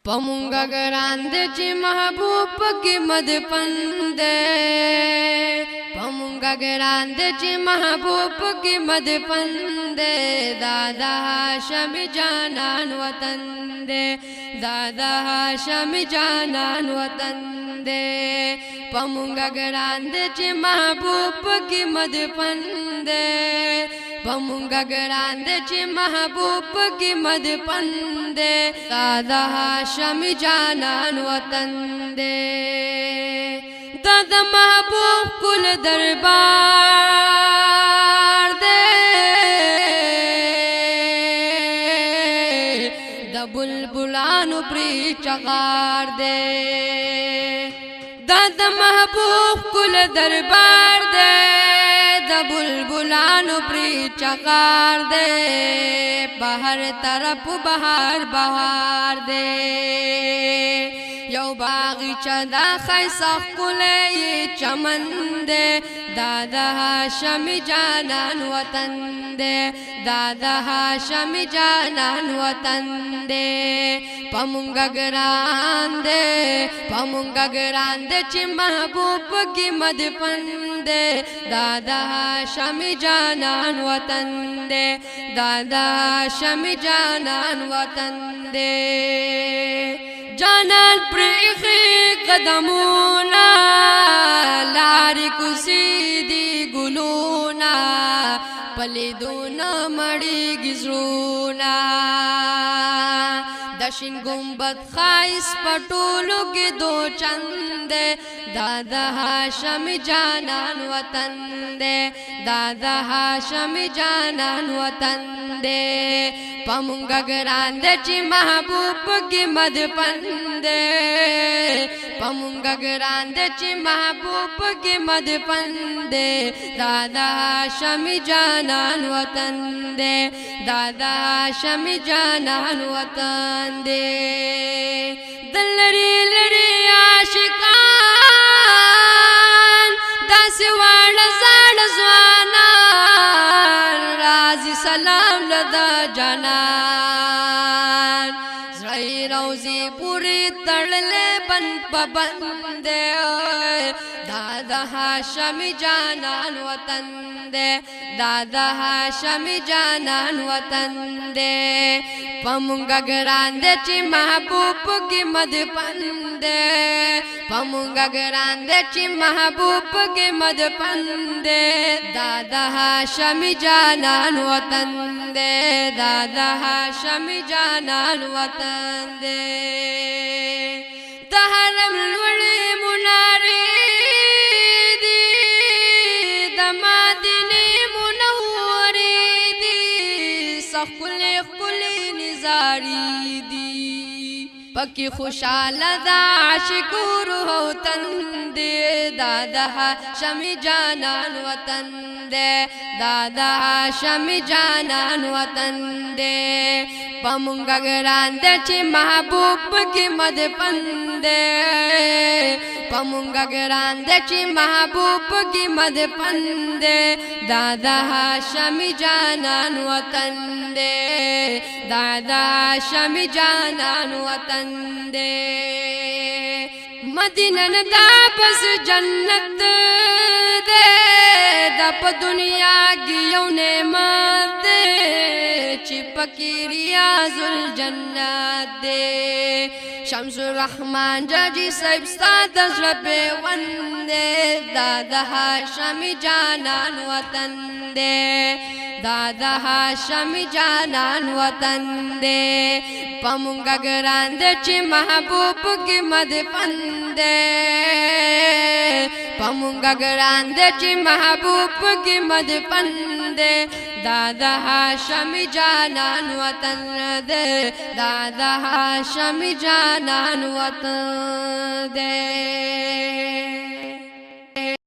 پمونگا گران دے چی محبوب کی مد پندے پمونگا گران دے چی محبوب کی مد پندے دادا ہاشم جانان وطن دے دادا ہاشم جانان وطن دے پمونگا گران دے چی محبوب کی مد پندے پمونگا گران دے چی محبوب کی مد پندے دادا ہاشم جانان وطن دے دادا محبوب کل دربار دے دا بلبلانو پری چغار دے دادا محبوب کل دربار دے دا بلبلانو پری چغار دے بہر طرف بہار بہار دے یو باغیچہ دا خیسخ کلے چمن دے دادا ہاشم جانان وطن دے دادا ہاشم جانان وطن دے پمونگا گران دے پمونگا گران دے چی محبوب کی مد پندے دادا ہاشم جانان وطن دے دادا ہاشم جانان وطن دے جانان پریخی قدمونا لاری کسی دی گلونا پلیدونا مڑی گزرونا دشن گنبد خائص پٹولو کی دو چندے دادا ہاشم جانان وطن دے دادا ہاشم جانان وطن دے پمونگا گران دے چی محبوب کی مد پندے پمونگا گران دے چی محبوب کی مد پندے دادا ہاشم جانان وطن دے دادا ہاشم جانان وطن دے دل لڑی لڑی عاشقان داسی وارد زاد زوانان رازی سلام لدا جانان زرائی روزی پوری تڑلے بن پبندے دادا ہاشم جانان وطن دے دادا ہاشم جانان وطن دے پمونگا گران دے چی محبوب کی مد پندے پمونگا گران دے چی محبوب کی مد پندے دادا ہاشم جانان وطن دے دادا ہاشم جانان وطن دے دہرم لوڑی مناری دی دمادنی منوری دی سخلی خلی نزاری دی پکی خوشحال دا عاشقور ہوتن دے دادا ہاشم جانان وطن دے دادا ہاشم جانان وطن دے پمونگا گران دے چی محبوب کی مد پندے پمونگا گران دے چی محبوب کی مد پندے دادا ہاشم جانان وطن دے دادا ہاشم جانان وطن دے مدینہ دا پس جنت دے دا پا دنیا گیو نعمت دے چی پکی ریاض الجنت دے شمس الرحمن جاجی صاحب ستاد ازرب وندے دادا ہاشم جانان وطن دے دادا ہاشم جانان وطن دے پمونگا گران دے چی محبوب کی مد پندے پمونگا گران دے چی محبوب کی مد پندے دادا ہاشم جانان وطن دے دادا ہاشم جانان وطن دے